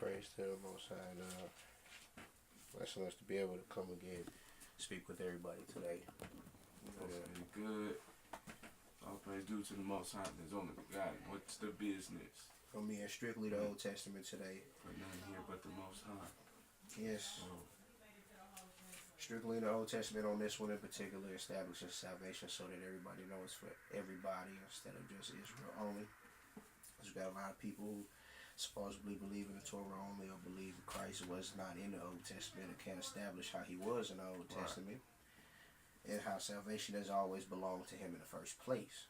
praise to the Most High, and blessing us to be able to come again, speak with everybody today. That's pretty good. All praise due to the Most High. There's only God. What's the business? From me and strictly the Old Testament today. For none here but the Most High. Yes. So, Strictly the Old Testament on this one in particular establishes salvation so that everybody knows for everybody instead of just Israel only. Because we got a lot of people who supposedly believe in the Torah only or believe Christ was not in the Old Testament and can't establish how he was in the Old Testament and how salvation has always belonged to him in the first place.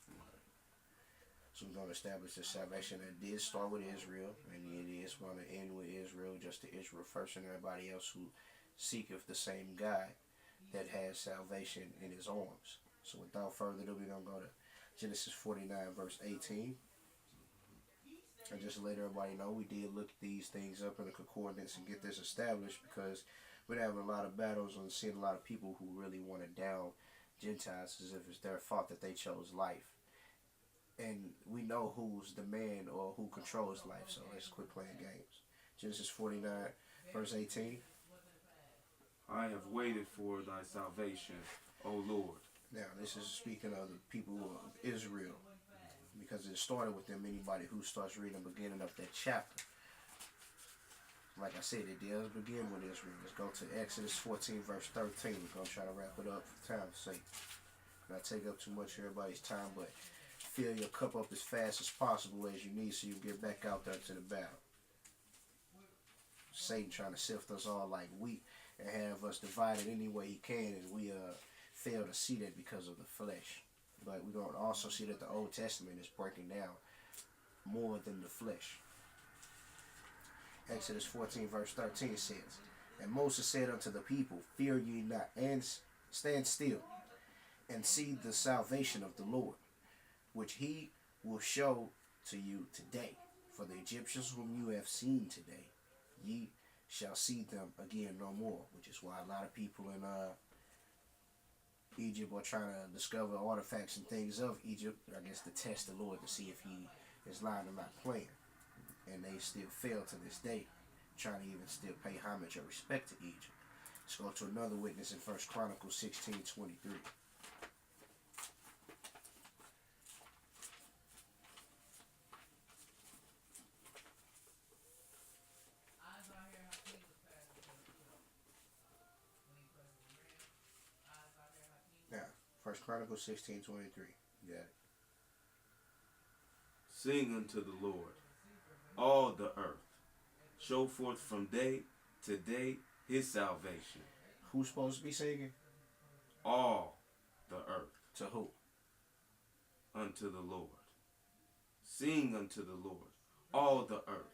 So we're going to establish the salvation that did start with Israel, and it is going to end with Israel, just to Israel first and everybody else who seeketh the same God that has salvation in his arms. So without further ado, we're going to go to Genesis 49 verse 18. And just to let everybody know, we did look these things up in the concordance and get this established because we're having a lot of battles and seeing a lot of people who really want to down Gentiles as if it's their fault that they chose life. And we know who's the man or who controls life, so let's quit playing games. Genesis 49 verse 18. I have waited for thy salvation, O Lord. Now, this is speaking of the people of Israel, because it started with them. Anybody who starts reading the beginning of that chapter, like I said, it does begin with Israel. Let's go to Exodus 14, verse 13. We're going to try to wrap it up for time's sake. Not take up too much of everybody's time, but fill your cup up as fast as possible as you need so you get back out there to the battle. Satan trying to sift us all like wheat and have us divided any way he can, and we fail to see that because of the flesh. But we're going to also see that the Old Testament is breaking down more than the flesh. Exodus 14 verse 13 says, And Moses said unto the people, Fear ye not, and stand still, and see the salvation of the Lord, which he will show to you today. For the Egyptians whom you have seen today, ye shall see them again no more. Which is why a lot of people in Egypt are trying to discover artifacts and things of Egypt, I guess, to test the Lord to see if he is lying or not playing. And they still fail to this day, trying to even still pay homage or respect to Egypt. Let's go to another witness in 1 Chronicles 16:23. Now, 1 Chronicles 16:23. You got it. Sing unto the Lord, all the earth. Show forth from day to day his salvation. Who's supposed to be singing? All the earth. To who? Unto the Lord. Sing unto the Lord, all the earth.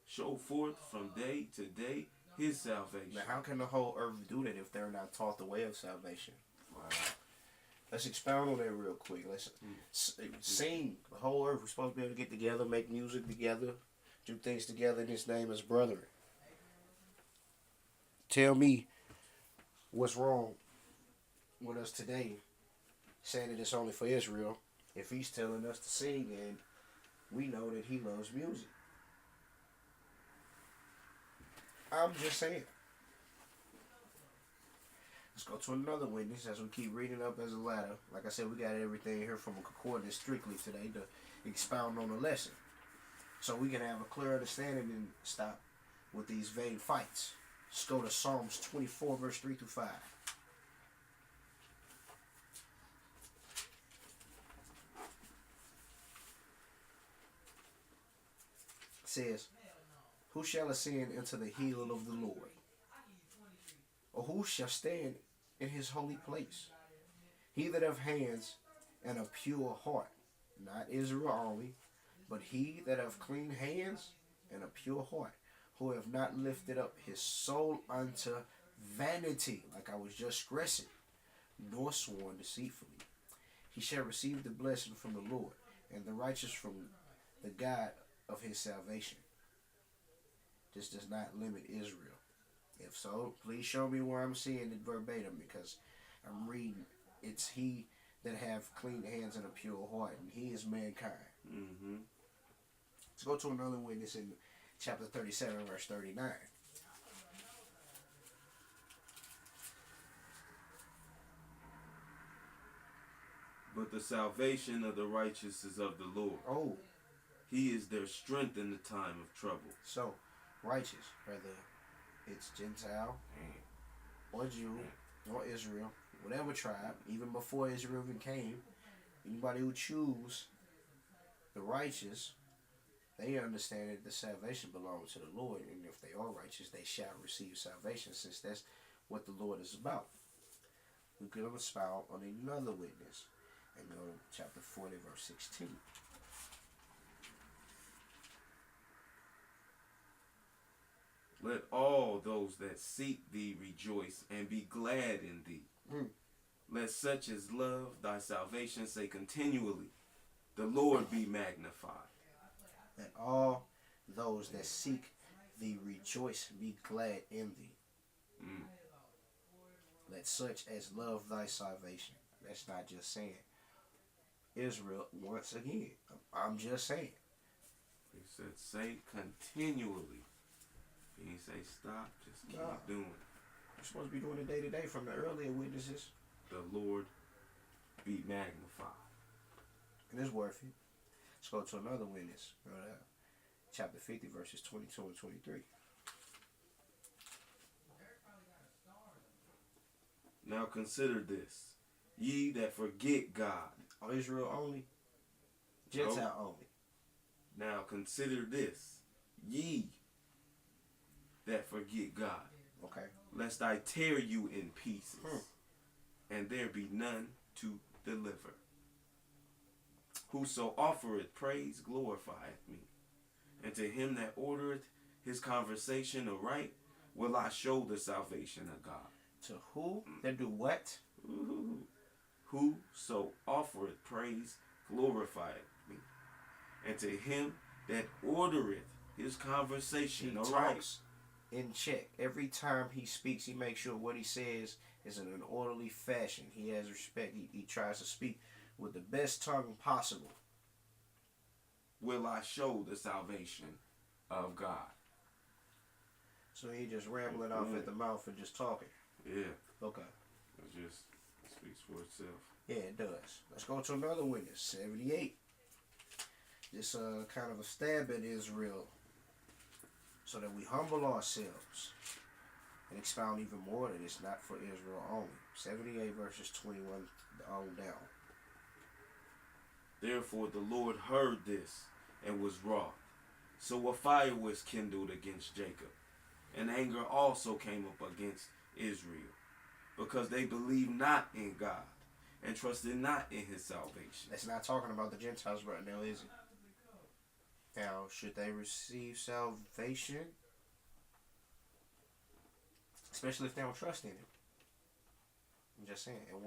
Show forth from day to day his salvation. Now, how can the whole earth do that if they're not taught the way of salvation? Wow. Let's expound on that real quick. Let's sing. The whole earth. We're supposed to be able to get together, make music together, do things together in his name as brethren. Tell me what's wrong with us today saying that it's only for Israel if he's telling us to sing and we know that he loves music. I'm just saying. Let's go to another witness as we keep reading up as a ladder. Like I said, we got everything here from a concordance strictly today to expound on the lesson. So we can have a clear understanding and stop with these vague fights. Let's go to Psalms 24, verse 3 through 5. It says, Who shall ascend into the hill of the Lord? Or who shall stand in his holy place? He that hath hands and a pure heart, not Israel only, but he that hath clean hands and a pure heart, who have not lifted up his soul unto vanity, like I was just stressing, nor sworn deceitfully. He shall receive the blessing from the Lord, and the righteous from the God of his salvation. This does not limit Israel. If so, please show me where I'm seeing it verbatim, because I'm reading, it's he that have clean hands and a pure heart, and he is mankind. Mm-hmm. Let's go to another witness in chapter 37, verse 39. But the salvation of the righteous is of the Lord. Oh, He is their strength in the time of trouble. so righteous, whether it's Gentile or Jew or Israel, whatever tribe, even before Israel even came, anybody who choose the righteous, they understand that the salvation belongs to the Lord, and if they are righteous, they shall receive salvation, since that's what the Lord is about. We could expound on another witness and go to chapter 40, verse 16. Let all those that seek thee rejoice and be glad in thee. Let such as love thy salvation say continually, the Lord be magnified. Let all those that seek thee rejoice, be glad in thee. Let such as love thy salvation. That's not just saying Israel once again. I'm just saying. He said, say continually. He didn't say stop, just keep doing it. We're supposed to be doing it day to day from the earlier witnesses. The Lord be magnified. And it's worth it. Let's go to another witness. Chapter 50, verses 22 and 23. Now consider this, ye that forget God. Oh, Israel only? Gentile only. Now consider this, ye that forget God. Okay. Lest I tear you in pieces, and there be none to deliver. Whoso offereth praise glorifieth me. And to him that ordereth his conversation aright, will I show the salvation of God. To who that do what? Whoso offereth praise glorifieth me. And to him that ordereth his conversation aright. In check. Every time he speaks, he makes sure what he says is in an orderly fashion. He has respect. He tries to speak with the best tongue possible. Will I show the salvation of God. So he just rambling off at the mouth and just talking. Yeah. Okay. It just speaks for itself. Yeah, it does. Let's go to another witness. 78. This kind of a stab at Israel, so that we humble ourselves and expound even more that it's not for Israel only. 78 verses 21 on down. Therefore the Lord heard this and was wroth. So a fire was kindled against Jacob, and anger also came up against Israel, because they believed not in God and trusted not in his salvation. That's not talking about the Gentiles right now, is it? Now, should they receive salvation? Especially if they don't trust in him. I'm just saying. And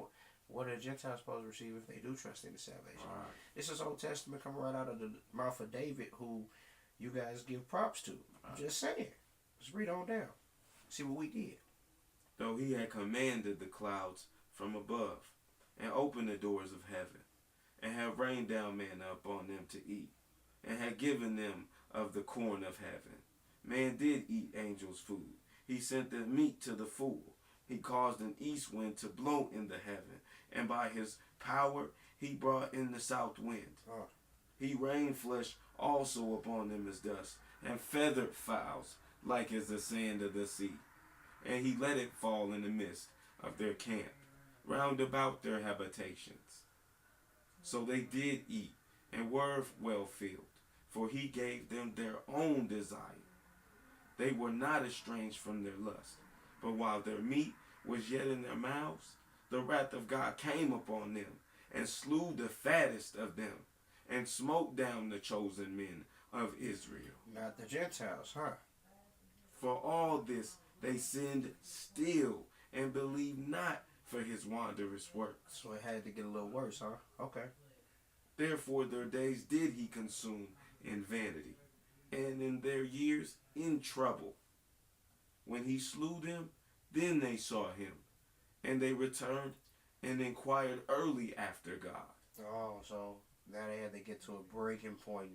what are the Gentiles supposed to receive if they do trust in the salvation? Right. This is Old Testament coming right out of the mouth of David, who you guys give props to. I'm just saying. Let's read on down. See what we did. Though he had commanded the clouds from above, and opened the doors of heaven, and had rained down manna upon them to eat, and had given them of the corn of heaven. Man did eat angels' food. He sent the meat to the full. He caused an east wind to blow in the heaven, and by his power he brought in the south wind. He rained flesh also upon them as dust, and feathered fowls like as the sand of the sea. And he let it fall in the midst of their camp, round about their habitations. So they did eat, and were well filled, for he gave them their own desire. They were not estranged from their lust, but while their meat was yet in their mouths, the wrath of God came upon them, and slew the fattest of them, and smote down the chosen men of Israel. Not the Gentiles, huh? For all this they sinned still, and believed not for his wondrous works. So it had to get a little worse, huh? Okay. Therefore their days did he consume in vanity, and in their years in trouble. When he slew them, then they saw him, and they returned and inquired early after God. Oh, so now they had to get to a breaking point